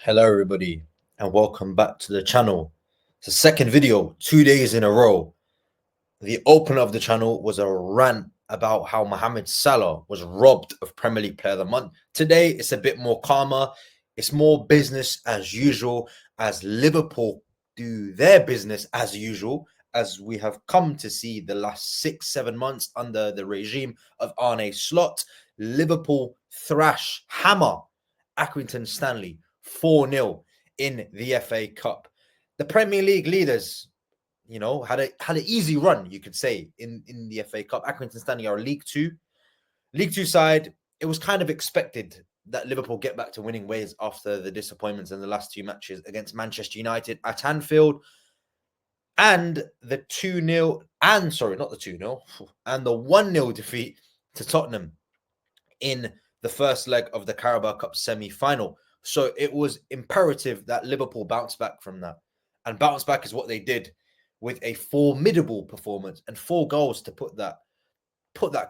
Hello everybody and welcome back to the channel. It's the second video 2 days in a row. The opener of the channel was a rant about how Mohamed Salah was robbed of Premier League Player of the Month. Today it's a bit more calmer. It's more business as usual as Liverpool do their business as usual, as we have come to see the last 6-7 months under the regime of Arne Slot. Liverpool hammer Accrington Stanley 4-0 in the FA Cup. The Premier League leaders, had an easy run, you could say, in the FA Cup. Accrington Stanley are League Two side. It was kind of expected that Liverpool get back to winning ways after the disappointments in the last two matches against Manchester United at Anfield, and the 2-0, and the 1-0 defeat to Tottenham in the first leg of the Carabao Cup semi-final. So it was imperative that Liverpool bounce back from that. And bounce back is what they did with a formidable performance and 4 goals to put that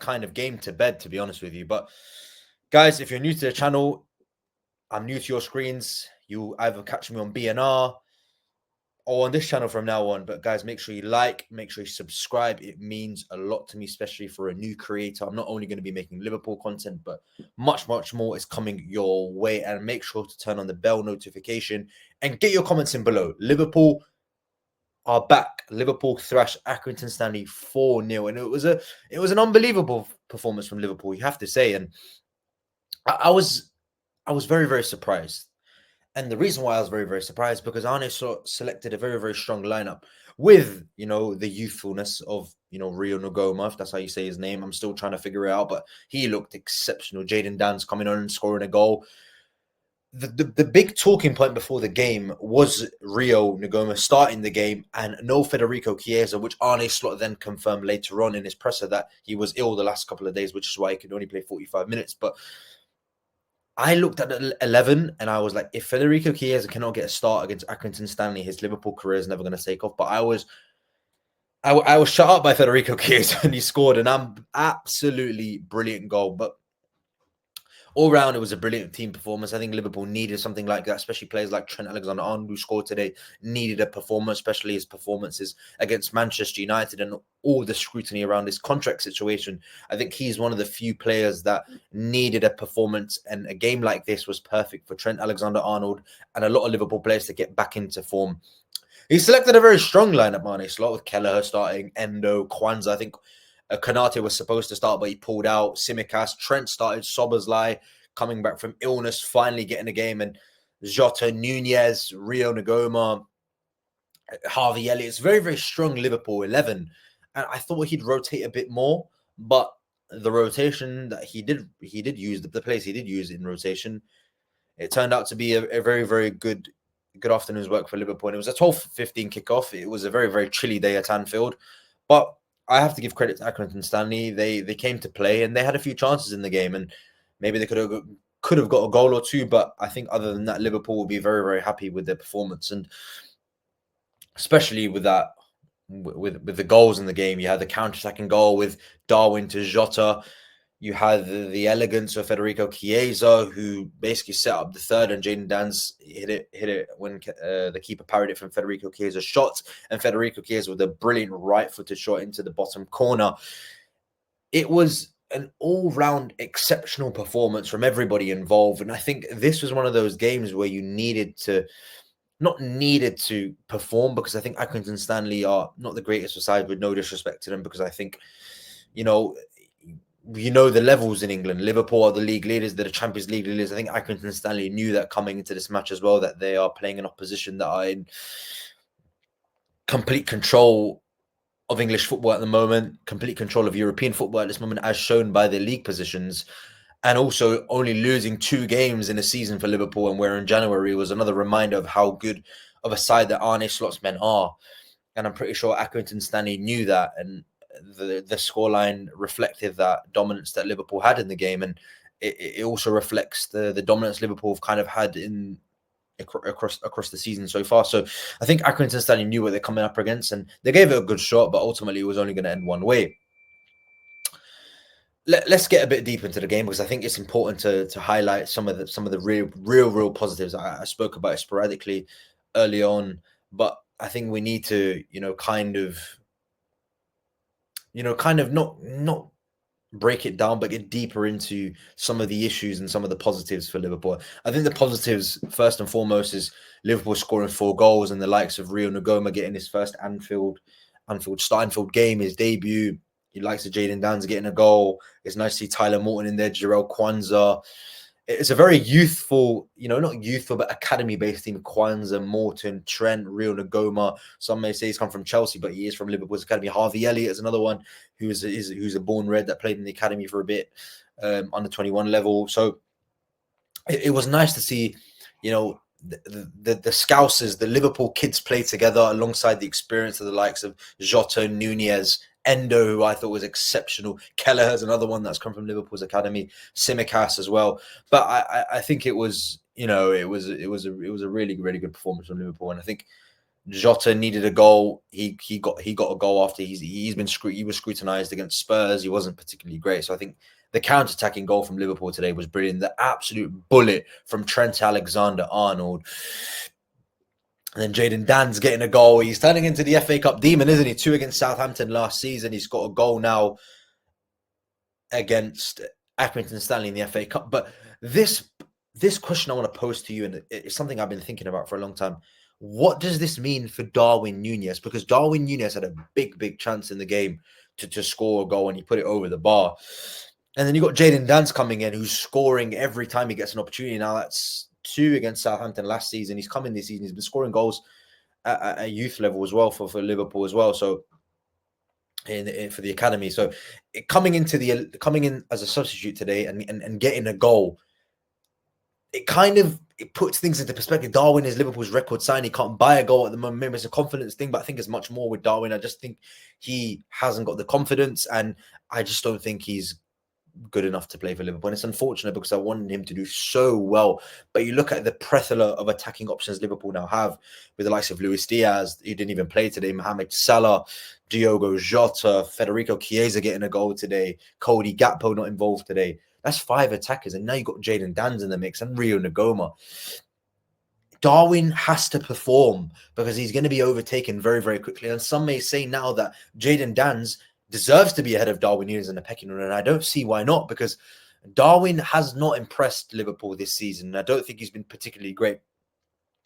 kind of game to bed, to be honest with you. But guys, if you're new to the channel, I'm new to your screens. You either catch me on BNR or on this channel from now on. But guys, make sure you like, make sure you subscribe. It means a lot to me, especially for a new creator. I'm not only going to be making Liverpool content, but much, much more is coming your way. And make sure to turn on the bell notification and get your comments in below. Liverpool are back. Liverpool thrashed Accrington Stanley 4-0. And it was an unbelievable performance from Liverpool, you have to say. And I was very, very surprised. And the reason why I was very, very surprised, because Arne selected a very, very strong lineup with, the youthfulness of, Rio Ngoma, if that's how you say his name. I'm still trying to figure it out, but he looked exceptional. Jayden Dan's coming on and scoring a goal. The big talking point before the game was Rio Ngoma starting the game and no Federico Chiesa, which Arne Slot then confirmed later on in his presser that he was ill the last couple of days, which is why he could only play 45 minutes. But I looked at the 11 and I was like, if Federico Chiesa cannot get a start against Accrington Stanley, his Liverpool career is never going to take off. But I was shut up by Federico Chiesa and he scored an absolutely brilliant goal. But all round, it was a brilliant team performance. I think Liverpool needed something like that, especially players like Trent Alexander-Arnold, who scored today, needed a performance, especially his performances against Manchester United and all the scrutiny around his contract situation. I think he's one of the few players that needed a performance, and a game like this was perfect for Trent Alexander-Arnold and a lot of Liverpool players to get back into form. He selected a very strong lineup, Arne Slot, with Kelleher starting, Endo, Kwanzaa. I think Konate was supposed to start, but he pulled out. Tsimikas, Trent started, Szoboszlai coming back from illness, finally getting a game, and Jota, Nunez, Rio Ngoma, Harvey Elliott. It's very, very strong Liverpool 11. And I thought he'd rotate a bit more, but the rotation that he did use, the players he did use in rotation, it turned out to be a very, very good afternoon's work for Liverpool. And it was a 12:15 kickoff. It was a very, very chilly day at Anfield, but I have to give credit to Accrington Stanley. They came to play and they had a few chances in the game, and maybe they could have got a goal or two. But I think other than that, Liverpool will be very, very happy with their performance, and especially with that, with the goals in the game. You had the counter-attacking goal with Darwin to Jota. You had the elegance of Federico Chiesa, who basically set up the third, and Jayden Dan's hit it when the keeper parried it from Federico Chiesa's shot, and Federico Chiesa with a brilliant right-footed shot into the bottom corner. It was an all-round exceptional performance from everybody involved, and I think this was one of those games where you not needed to perform, because I think Accrington Stanley are not the greatest side, with no disrespect to them, because I think, the levels in England. Liverpool are the league leaders. They're the Champions League leaders. I think Accrington Stanley knew that coming into this match as well, that they are playing an opposition that are in complete control of English football at the moment, complete control of European football at this moment, as shown by their league positions, and also only losing 2 games in a season for Liverpool, and where in January was another reminder of how good of a side that Arne Slot's men are. And I'm pretty sure Accrington Stanley knew that, and the scoreline reflected that dominance that Liverpool had in the game, and it also reflects the dominance Liverpool have kind of had across the season so far. So I think Accrington Stanley knew what they're coming up against, and they gave it a good shot, but ultimately it was only going to end one way. let's get a bit deep into the game, because I think it's important to highlight some of the real positives. I spoke about it sporadically early on, but I think we need to, kind of not break it down, but get deeper into some of the issues and some of the positives for Liverpool. I think the positives, first and foremost, is Liverpool scoring 4 goals, and the likes of Rio Ngoma getting his first Anfield game, his debut. He likes of Jayden Danns getting a goal. It's nice to see Tyler Morton in there, Jarell Kwanzaa. It's a very youthful, not youthful, but academy-based team. Kwanzaa, Morton, Trent, Rio Ngoma. Some may say he's come from Chelsea, but he is from Liverpool's academy. Harvey Elliott is another one who's a born red that played in the academy for a bit, under 21 level. So it was nice to see, the Scousers, the Liverpool kids play together alongside the experience of the likes of Jota, Nunez, Endo, who I thought was exceptional. Kelleher's another one that's come from Liverpool's academy. Tsimikas as well. But I think it was, it was a really good performance from Liverpool, and I think Jota needed a goal. He got a goal after he was scrutinized against Spurs. He wasn't particularly great, so I think the counter-attacking goal from Liverpool today was brilliant. The absolute bullet from Trent Alexander-Arnold. And then Jayden Danns getting a goal. He's turning into the FA Cup demon, isn't he? 2 against Southampton last season. He's got a goal now against Accrington Stanley in the FA Cup. But this question I want to pose to you, and it's something I've been thinking about for a long time. What does this mean for Darwin Núñez? Because Darwin Núñez had a big chance in the game to score a goal, and he put it over the bar. And then you got Jayden Danns coming in, who's scoring every time he gets an opportunity. Now that's 2 against Southampton last season. He's come in this season. He's been scoring goals at a youth level as well for Liverpool as well. So for the academy. So coming in as a substitute today and getting a goal, it puts things into perspective. Darwin is Liverpool's record sign. He can't buy a goal at the moment. Maybe it's a confidence thing, but I think it's much more with Darwin. I just think he hasn't got the confidence, and I just don't think he's good enough to play for Liverpool. And it's unfortunate because I wanted him to do so well. But you look at the plethora of attacking options Liverpool now have, with the likes of Luis Diaz, who didn't even play today, Mohamed Salah, Diogo Jota, Federico Chiesa getting a goal today, Cody Gakpo not involved today. That's 5 attackers. And now you've got Jayden Danns in the mix and Rio Ngoma. Darwin has to perform because he's going to be overtaken very, very quickly. And some may say now that Jayden Danns deserves to be ahead of Darwin Núñez in the pecking order, and I don't see why not, because Darwin has not impressed Liverpool this season. I don't think he's been particularly great.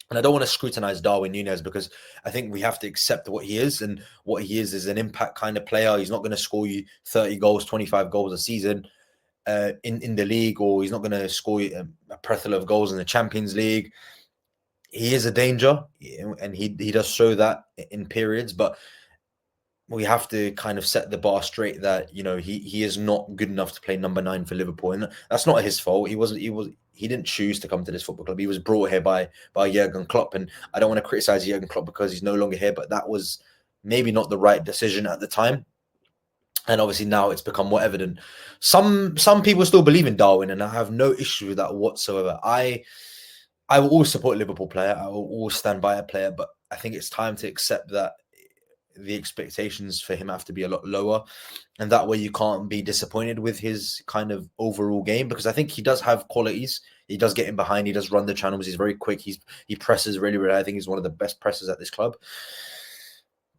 And I don't want to scrutinize Darwin Núñez, because I think we have to accept what he is, and what he is an impact kind of player. He's not going to score you 30 goals, 25 goals a season in the league, or he's not going to score you a plethora of goals in the Champions League. He is a danger, and he does show that in periods, but we have to kind of set the bar straight that, he is not good enough to play number 9 for Liverpool. And that's not his fault. He didn't choose to come to this football club. He was brought here by Jurgen Klopp. And I don't want to criticize Jurgen Klopp because he's no longer here, but that was maybe not the right decision at the time. And obviously now it's become more evident. Some people still believe in Darwin, and I have no issue with that whatsoever. I will always support a Liverpool player. I will always stand by a player, but I think it's time to accept that the expectations for him have to be a lot lower, and that way you can't be disappointed with his kind of overall game, because I think he does have qualities. He does get in behind, he does run the channels, he's very quick, he presses really, really. I think he's one of the best pressers at this club.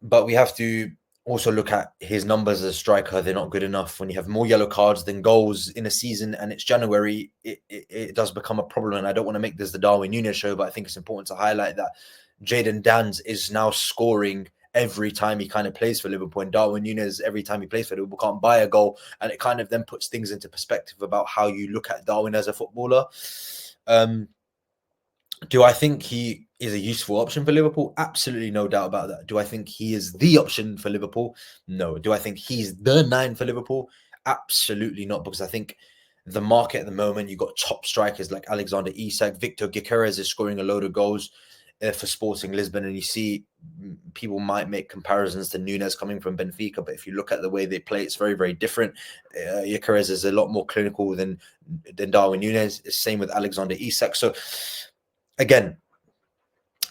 But we have to also look at his numbers as a striker. They're not good enough. When you have more yellow cards than goals in a season and it's January, it does become a problem. And I don't want to make this the Darwin Núñez show, but I think it's important to highlight that Jayden Danns is now scoring every time he kind of plays for Liverpool, and Darwin Núñez, every time he plays for Liverpool, can't buy a goal. And it kind of then puts things into perspective about how you look at Darwin as a footballer. Do I think he is a useful option for Liverpool? Absolutely no doubt about that. Do I think he is the option for Liverpool? No. Do I think he's the 9 for Liverpool? Absolutely not, because I think the market at the moment, you've got top strikers like Alexander Isak, Victor Gyökeres is scoring a load of goals for Sporting Lisbon, and you see people might make comparisons to Núñez coming from Benfica, but if you look at the way they play, it's very, very different. Gyökeres is a lot more clinical than Darwin Núñez. Same with Alexander Isak. So again,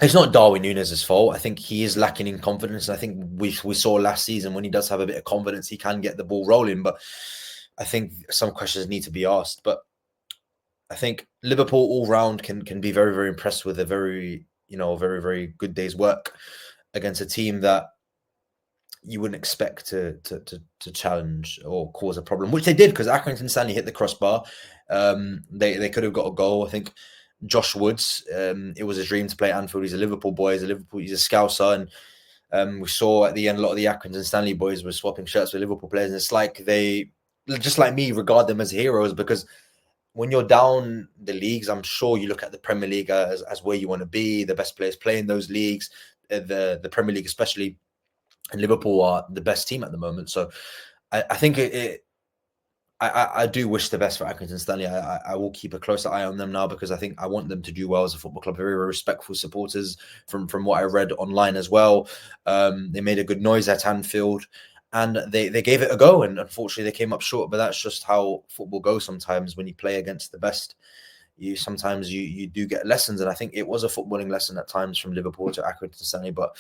it's not Darwin Núñez's fault. I think he is lacking in confidence, and I think we saw last season when he does have a bit of confidence, he can get the ball rolling. But I think some questions need to be asked. But I think Liverpool all round can be very, very impressed with a very, very, very good day's work against a team that you wouldn't expect to challenge or cause a problem, which they did, because Accrington Stanley hit the crossbar. They could have got a goal. I think Josh Woods, it was a dream to play at Anfield. He's a Liverpool boy. He's a Scouser, and we saw at the end a lot of the Accrington Stanley boys were swapping shirts with Liverpool players, and it's like they, just like me, regard them as heroes, because when you're down the leagues, I'm sure you look at the Premier League as where you want to be. The best players play in those leagues. The Premier League, especially, and Liverpool are the best team at the moment. So I think I do wish the best for Accrington Stanley. I will keep a closer eye on them now, because I think I want them to do well as a football club. Very, very respectful supporters from what I read online as well. They made a good noise at Anfield, and they gave it a go, and unfortunately they came up short. But that's just how football goes sometimes. When you play against the best, you sometimes you do get lessons, and I think it was a footballing lesson at times from Liverpool to Accrington Stanley. But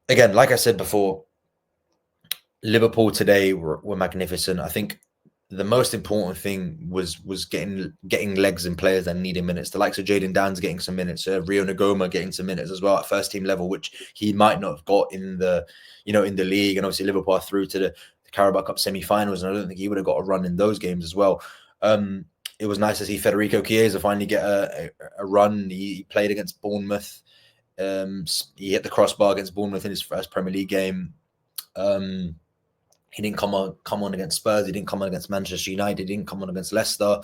again, like I said before, Liverpool today were magnificent. I think the most important thing was getting legs and players that needed minutes. The likes of Jayden Danns getting some minutes, Rio Ngoma getting some minutes as well at first team level, which he might not have got in the league. And obviously Liverpool are through to the Carabao Cup semi-finals, and I don't think he would have got a run in those games as well. It was nice to see Federico Chiesa finally get a run. He played against Bournemouth. He hit the crossbar against Bournemouth in his first Premier League game. He didn't come on against Spurs. He didn't come on against Manchester United. He didn't come on against Leicester.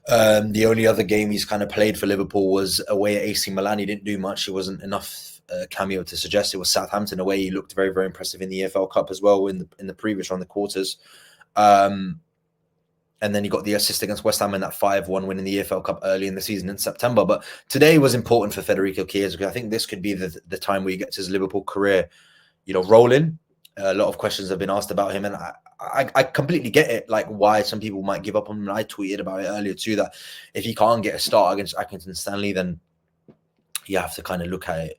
The only other game he's kind of played for Liverpool was away at AC Milan. He didn't do much. It wasn't enough cameo to suggest it was Southampton away. He looked very, very impressive in the EFL Cup as well in the previous round, the quarters. And then he got the assist against West Ham in that 5-1 win in the EFL Cup early in the season in September. But today was important for Federico Chiesa, because I think this could be the time where he gets his Liverpool career, rolling. A lot of questions have been asked about him, and I completely get it, like why some people might give up on him. I tweeted about it earlier too, that if he can't get a start against Accrington Stanley, then you have to kind of look at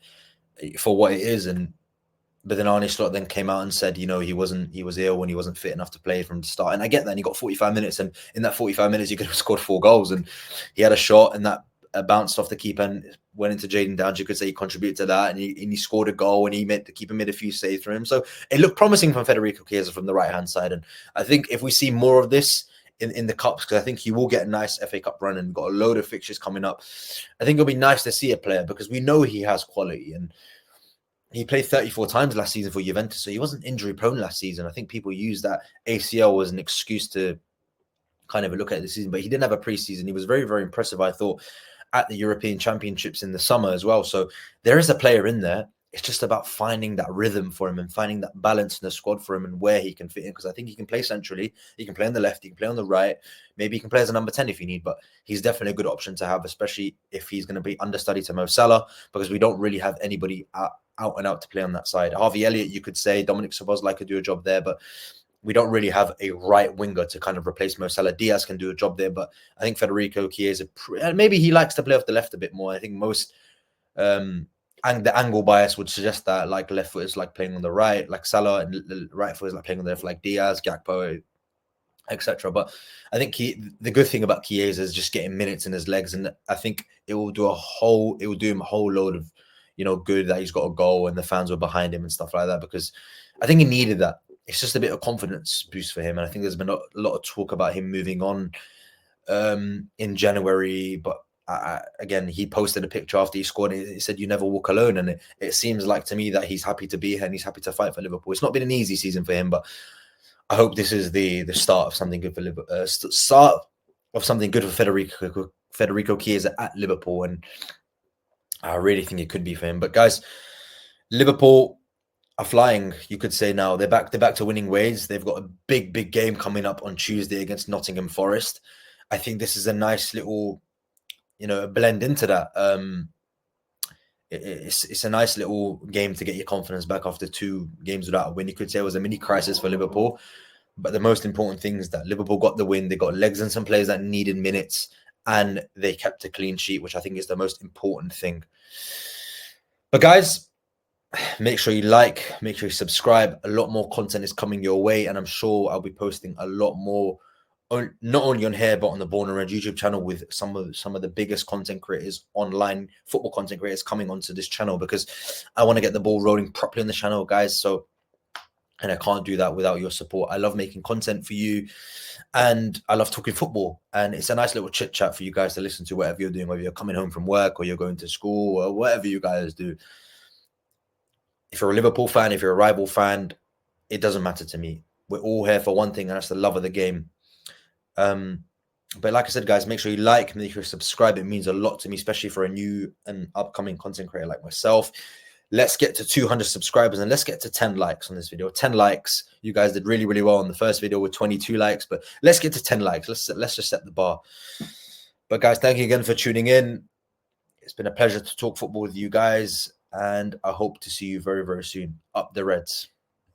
it for what it is. But then Arne Slot then came out and said, he was ill and he wasn't fit enough to play from the start. And I get that. And he got 45 minutes, and in that 45 minutes, he could have scored 4 goals. And he had a shot, and that bounced off the keeper and went into Jayden Danns. You could say he contributed to that, and he scored a goal, and the keeper made a few saves for him. So it looked promising from Federico Chiesa from the right hand side. And I think if we see more of this in the cups, because I think he will get a nice FA Cup run and got a load of fixtures coming up, I think it'll be nice to see a player, because we know he has quality, and he played 34 times last season for Juventus, so he wasn't injury prone last season. I think people use that ACL as an excuse to kind of look at the season, but he didn't have a preseason. He was very, very impressive, I thought, at the European Championships in the summer as well. So there is a player in there. It's just about finding that rhythm for him and finding that balance in the squad for him and where he can fit in. Because I think he can play centrally, he can play on the left, he can play on the right. Maybe he can play as a number 10 if you need, but he's definitely a good option to have, especially if he's going to be understudy to Mo Salah, because we don't really have anybody out and out to play on that side. Harvey Elliott, you could say, Dominic Szoboszlai could do a job there, but we don't really have a right winger to kind of replace Mo Salah. Diaz can do a job there, but I think Federico Chiesa, maybe he likes to play off the left a bit more. I think most and the angle bias would suggest that, like, left foot is like playing on the right, like Salah, and the right foot is like playing on the left, like Diaz, Gakpo, etc. But I think the good thing about Chiesa is just getting minutes in his legs, and I think it will do him a whole load of good that he's got a goal and the fans were behind him and stuff like that, because I think he needed that. It's just a bit of confidence boost for him, and I think there's been a lot of talk about him moving on in January, but again, he posted a picture after he scored. He said, "You never walk alone," and it seems like to me that he's happy to be here and he's happy to fight for Liverpool. It's not been an easy season for him, but I hope this is the start of something good for Liverpool. Start of something good for Federico Chiesa at Liverpool, and I really think it could be for him. But guys, Liverpool are flying, you could say now. They're back to winning ways. They've got a big game coming up on Tuesday against Nottingham Forest. I think this is a nice little, blend into that. It's a nice little game to get your confidence back after 2 games without a win. You could say it was a mini crisis for Liverpool, but the most important thing is that Liverpool got the win. They got legs and some players that needed minutes, and they kept a clean sheet, which I think is the most important thing. But guys, Make sure you like, make sure you subscribe. A lot more content is coming your way, and I'm sure I'll be posting a lot more, not only on here but on the Born and Red YouTube channel, with some of the biggest content creators, online football content creators, coming onto this channel, because I want to get the ball rolling properly on the channel, guys. So, and I can't do that without your support. I love making content for you, and I love talking football, and it's a nice little chit chat for you guys to listen to, whatever you're doing, whether you're coming home from work or you're going to school or whatever you guys do. If you're a Liverpool fan, if you're a rival fan, it doesn't matter to me. We're all here for one thing, and that's the love of the game. But like I said, guys, make sure you like, make sure you subscribe. It means a lot to me, especially for a new and upcoming content creator like myself. Let's get to 200 subscribers, and let's get to 10 likes on this video. 10 likes. You guys did really, really well on the first video with 22 likes, but let's get to 10 likes. Let's just set the bar. But guys, thank you again for tuning in. It's been a pleasure to talk football with you guys, and I hope to see you very, very soon. Up the Reds.